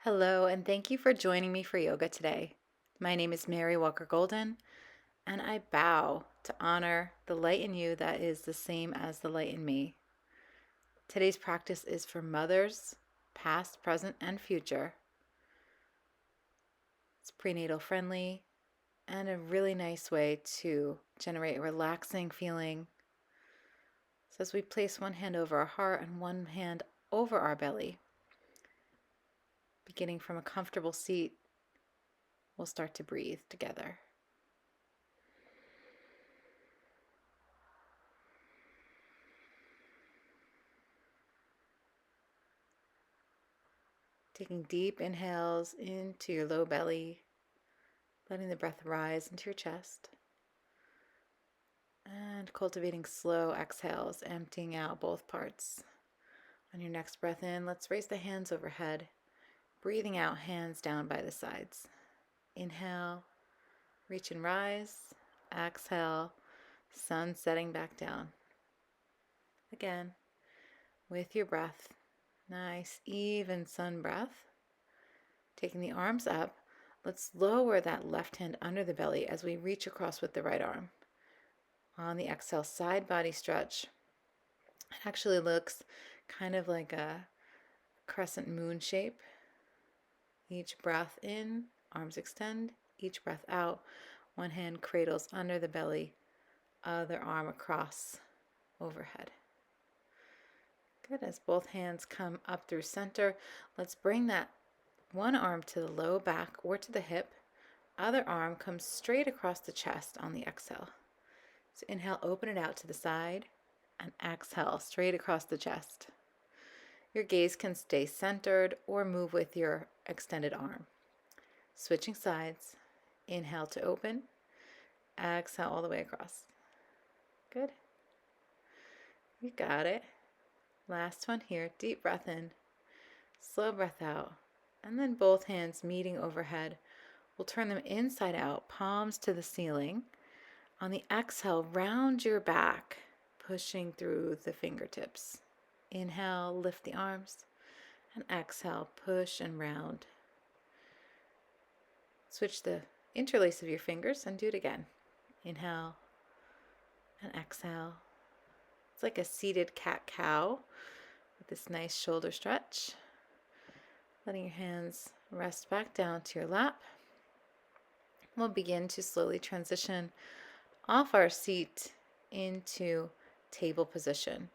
Hello, and thank you for joining me for yoga today. My name is Mary Walker Golden, and I bow to honor the light in you that is the same as the light in me. Today's practice is for mothers, past, present, and future. It's prenatal friendly and a really nice way to generate a relaxing feeling. So, as we place one hand over our heart and one hand over our belly, beginning from a comfortable seat, we'll start to breathe together. Taking deep inhales into your low belly, letting the breath rise into your chest, and cultivating slow exhales, emptying out both parts. On your next breath in, let's raise the hands overhead, breathing out, hands down by the sides. Inhale, reach and rise. Exhale, sun setting back down. Again, with your breath, nice even sun breath. Taking the arms up, let's lower that left hand under the belly as we reach across with the right arm. On the exhale, side body stretch. It actually looks kind of like a crescent moon shape. Each breath in, arms extend. Each breath out, one hand cradles under the belly, other arm across overhead. Good. As both hands come up through center, let's bring that one arm to the low back or to the hip. Other arm comes straight across the chest on the exhale. So inhale, open it out to the side, and exhale, straight across the chest. Your gaze can stay centered or move with your extended arm. Switching sides, inhale to open, exhale all the way across. Good. You got it. Last one here, deep breath in, slow breath out, and then both hands meeting overhead. We'll turn them inside out, palms to the ceiling. On the exhale, round your back, pushing through the fingertips. Inhale, lift the arms, and exhale, push and round. Switch the interlace of your fingers and do it again. Inhale and exhale. It's like a seated cat-cow with this nice shoulder stretch. Letting your hands rest back down to your lap. We'll begin to slowly transition off our seat into table position.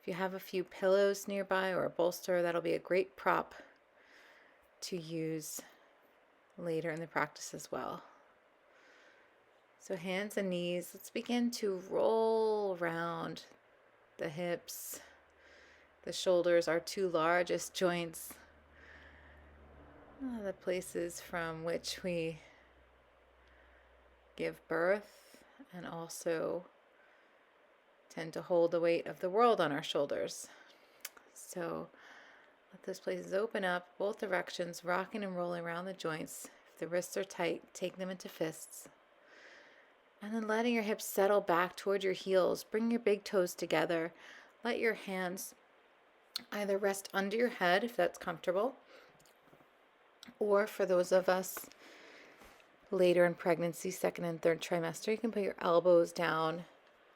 If you have a few pillows nearby or a bolster, that'll be a great prop to use later in the practice as well. So hands and knees, let's begin to roll around the hips. The shoulders, our two largest joints, the places from which we give birth and also tend to hold the weight of the world on our shoulders. So let those places open up, both directions, rocking and rolling around the joints. If the wrists are tight, take them into fists. And then letting your hips settle back toward your heels. Bring your big toes together. Let your hands either rest under your head if that's comfortable, or for those of us later in pregnancy, second and third trimester, you can put your elbows down,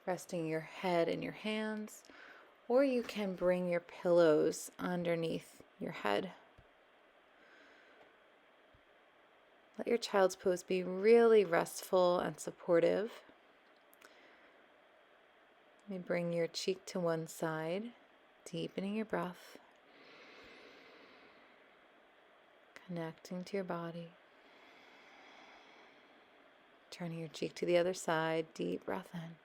resting your head in your hands, or you can bring your pillows underneath your head. Let your child's pose be really restful and supportive. Let me bring your cheek to one side, deepening your breath, connecting to your body. Turning your cheek to the other side, deep breath in.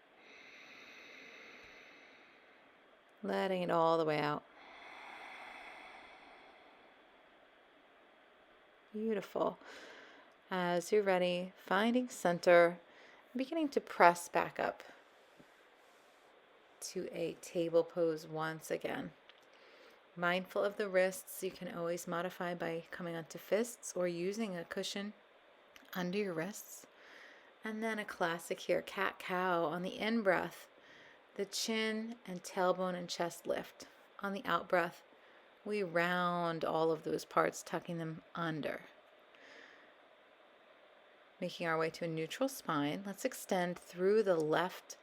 Letting it all the way out. Beautiful. As you're ready, finding center, beginning to press back up to a table pose once again. Mindful of the wrists, you can always modify by coming onto fists or using a cushion under your wrists. And then a classic here, cat-cow. On the in-breath, the chin and tailbone and chest lift. On the out-breath, we round all of those parts, tucking them under. Making our way to a neutral spine. Let's extend through the left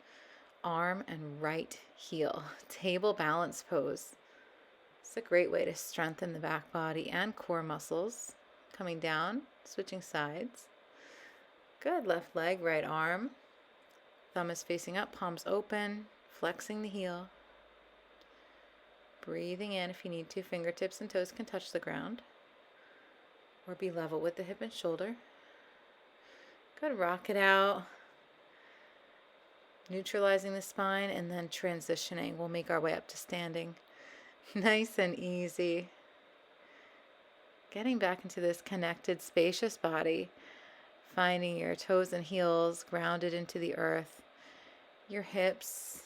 arm and right heel. Table balance pose. It's a great way to strengthen the back body and core muscles. Coming down, switching sides. Good. Left leg, right arm. Thumb is facing up, palms open, flexing the heel. Breathing in if you need to. Fingertips and toes can touch the ground or be level with the hip and shoulder. Good. Rock it out. Neutralizing the spine and then transitioning. We'll make our way up to standing. Nice and easy. Getting back into this connected, spacious body. Finding your toes and heels grounded into the earth. Your hips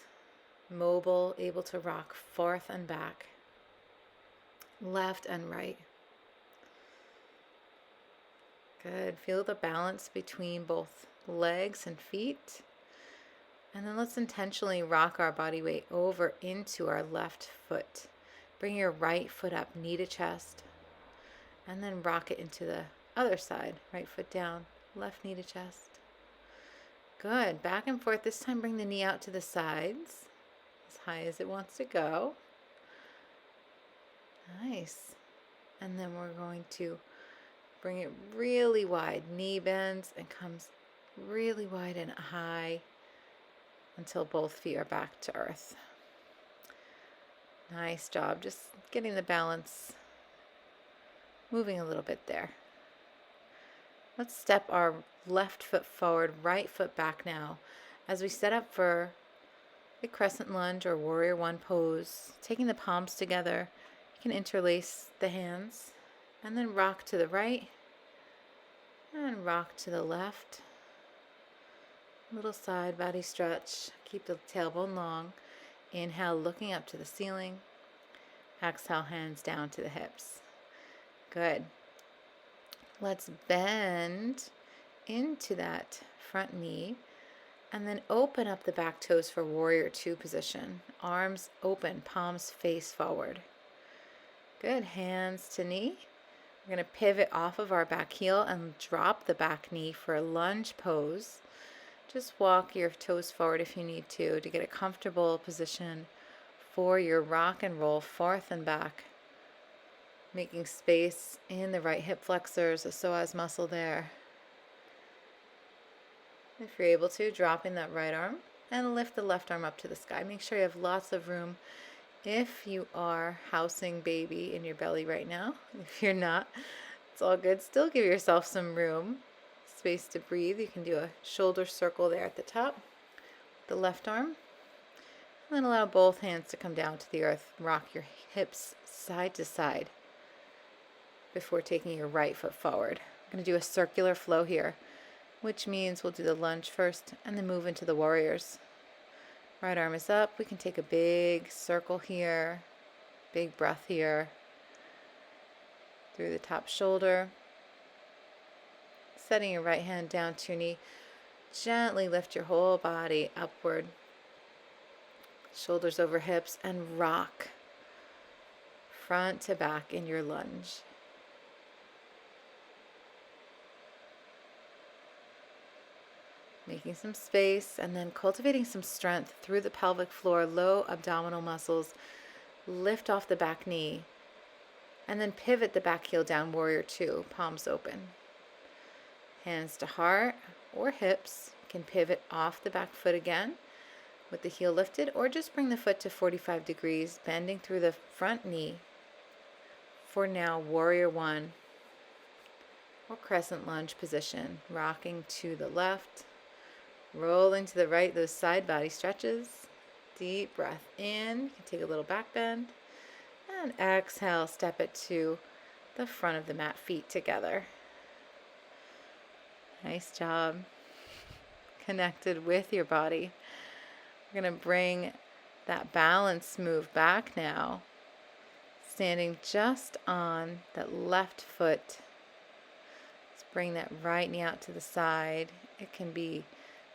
mobile, able to rock forth and back. Left and right. Good. Feel the balance between both legs and feet. And then let's intentionally rock our body weight over into our left foot. Bring your right foot up, knee to chest. And then rock it into the other side. Right foot down, left knee to chest. Good. Back and forth. This time bring the knee out to the sides, as high as it wants to go. Nice. And then we're going to bring it really wide. Knee bends and comes really wide and high until both feet are back to earth. Nice job. Just getting the balance moving a little bit there. Let's step our left foot forward, right foot back now as we set up for a crescent lunge or warrior one pose. Taking the palms together, you can interlace the hands and then rock to the right and rock to the left. Little side body stretch. Keep the tailbone long. Inhale, looking up to the ceiling. Exhale, hands down to the hips. Good. Let's bend into that front knee and then open up the back toes for warrior two position. Arms open, palms face forward. Good. Hands to knee. We're going to pivot off of our back heel and drop the back knee for a lunge pose. Just walk your toes forward if you need to get a comfortable position for your rock and roll forth and back. Making space in the right hip flexors, the psoas muscle there. If you're able to, dropping that right arm and lift the left arm up to the sky. Make sure you have lots of room if you are housing baby in your belly right now. If you're not, it's all good. Still give yourself some room. Space to breathe. You can do a shoulder circle there at the top, the left arm, and then allow both hands to come down to the earth. Rock your hips side to side before taking your right foot forward. I'm going to do a circular flow here, which means we'll do the lunge first and then move into the warriors. Right arm is up. We can take a big circle here, big breath here through the top shoulder. Setting your right hand down to your knee, gently lift your whole body upward, shoulders over hips, and rock front to back in your lunge. Making some space and then cultivating some strength through the pelvic floor, low abdominal muscles. Lift off the back knee and then pivot the back heel down, warrior two, palms open. Hands to heart or hips. You can pivot off the back foot again with the heel lifted, or just bring the foot to 45 degrees, bending through the front knee. For now, warrior one or crescent lunge position. Rocking to the left, rolling to the right, those side body stretches. Deep breath in. You can take a little back bend. And exhale, step it to the front of the mat, feet together. Nice job. Connected with your body. We're going to bring that balance move back now. Standing just on that left foot. Let's bring that right knee out to the side. It can be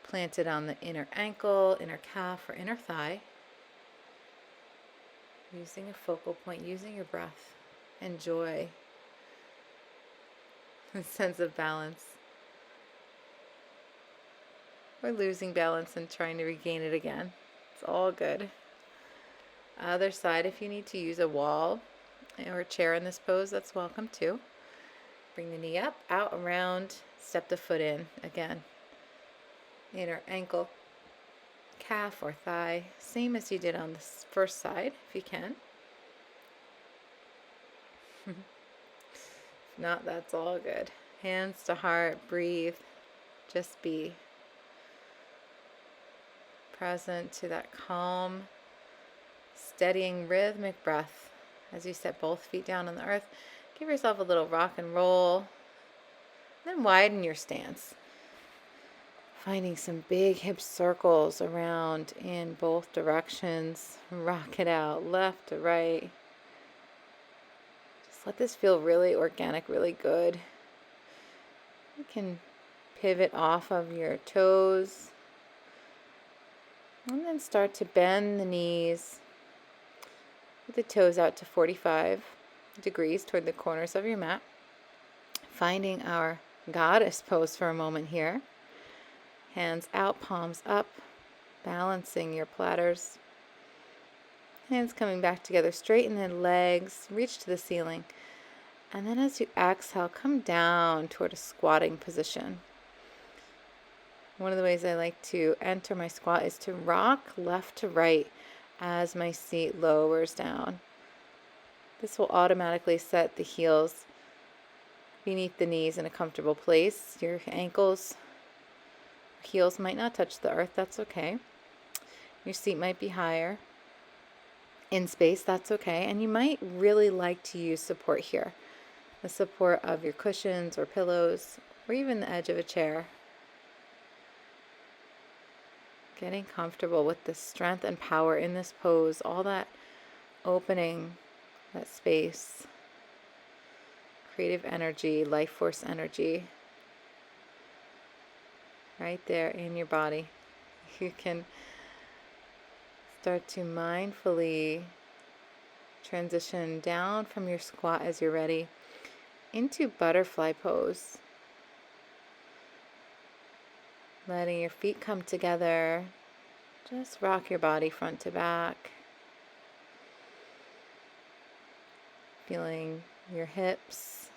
planted on the inner ankle, inner calf, or inner thigh. Using a focal point, using your breath and joy, a sense of balance. Or losing balance and trying to regain it again. It's all good. Other side, if you need to use a wall or a chair in this pose, that's welcome too. Bring the knee up, out, around, step the foot in again. Inner ankle, calf or thigh, same as you did on the first side, if you can. If not, that's all good. Hands to heart, breathe, just be present to that calm, steadying, rhythmic breath as you set both feet down on the earth. Give yourself a little rock and roll, then widen your stance. Finding some big hip circles around in both directions. Rock it out, left to right. Just let this feel really organic, really good. You can pivot off of your toes. And then start to bend the knees with the toes out to 45 degrees toward the corners of your mat. Finding our goddess pose for a moment here. Hands out, palms up, balancing your platters. Hands coming back together, straighten the legs, reach to the ceiling. And then as you exhale, come down toward a squatting position. One of the ways I like to enter my squat is to rock left to right as my seat lowers down. This will automatically set the heels beneath the knees in a comfortable place. Your ankles, heels might not touch the earth, that's okay. Your seat might be higher in space, that's okay. And you might really like to use support here. The support of your cushions or pillows, or even the edge of a chair. Getting comfortable with the strength and power in this pose, all that opening, that space, creative energy, life force energy, right there in your body. You can start to mindfully transition down from your squat as you're ready into butterfly pose. Letting your feet come together. Just rock your body front to back. Feeling your hips.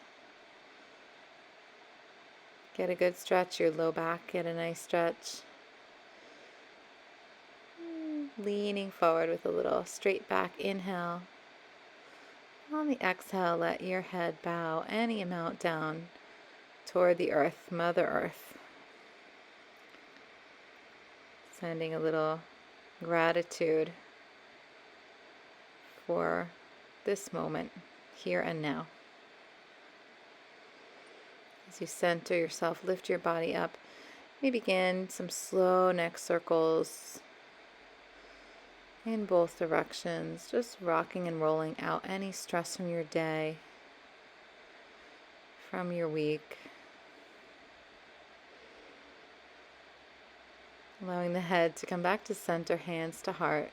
Get a good stretch. Your low back, get a nice stretch. Leaning forward with a little straight back inhale. On the exhale, let your head bow any amount down toward the earth, Mother Earth. Sending a little gratitude for this moment, here and now. As you center yourself, lift your body up. You begin some slow neck circles in both directions, just rocking and rolling out any stress from your day, from your week. Allowing the head to come back to center, hands to heart.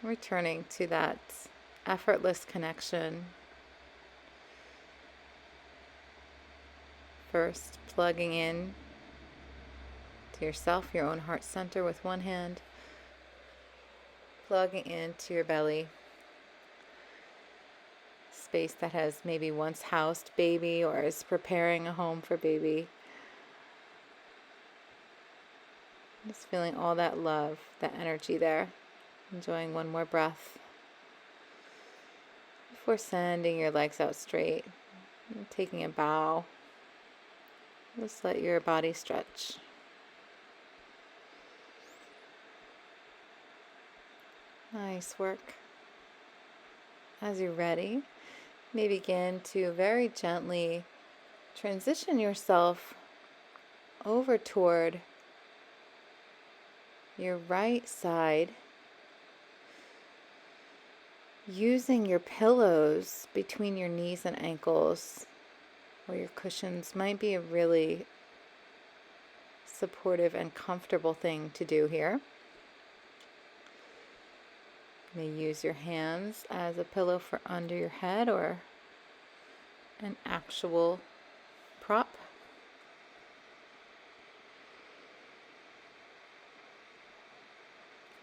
Returning to that effortless connection. First, plugging in to yourself, your own heart center with one hand. Plugging into your belly. Space that has maybe once housed baby or is preparing a home for baby. Just feeling all that love, that energy there. Enjoying one more breath before sending your legs out straight. And taking a bow. Just let your body stretch. Nice work. As you're ready, you may begin to very gently transition yourself over toward your right side, using your pillows between your knees and ankles, or your cushions might be a really supportive and comfortable thing to do here. You may use your hands as a pillow for under your head or an actual prop.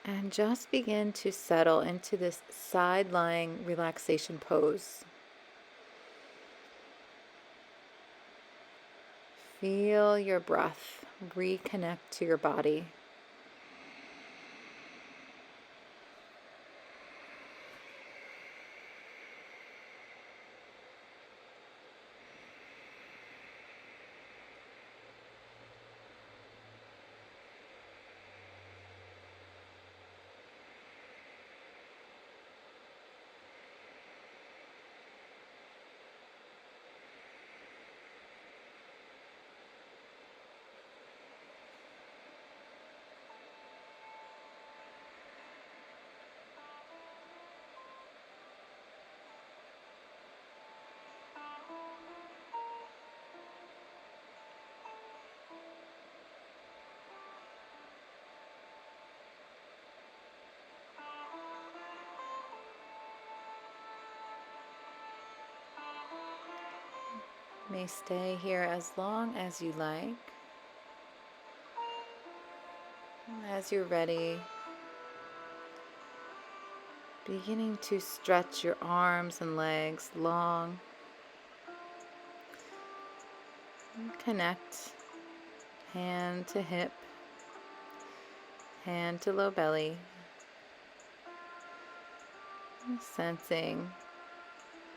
And just begin to settle into this side-lying relaxation pose. Feel your breath reconnect to your body. You may stay here as long as you like. As you're ready, beginning to stretch your arms and legs long. And connect hand to hip, hand to low belly. Sensing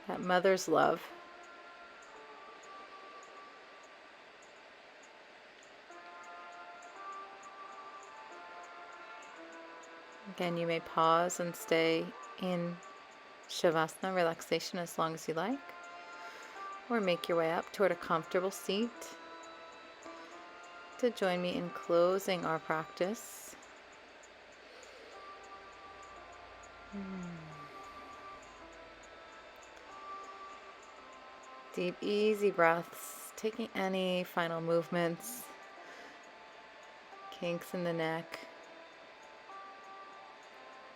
that mother's love. Again, you may pause and stay in Shavasana, relaxation, as long as you like, or make your way up toward a comfortable seat to join me in closing our practice. Deep, easy breaths, taking any final movements, kinks in the neck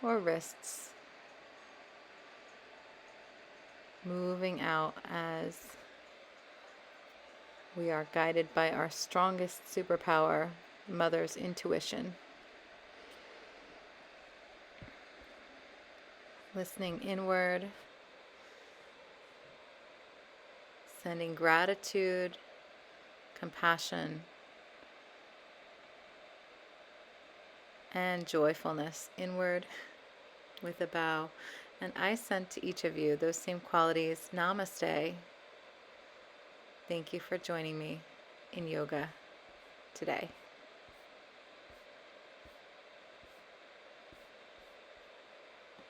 or wrists, moving out as we are guided by our strongest superpower, mother's intuition. Listening inward, sending gratitude, compassion, and joyfulness inward with a bow. And I send to each of you those same qualities. Namaste. Thank you for joining me in yoga today.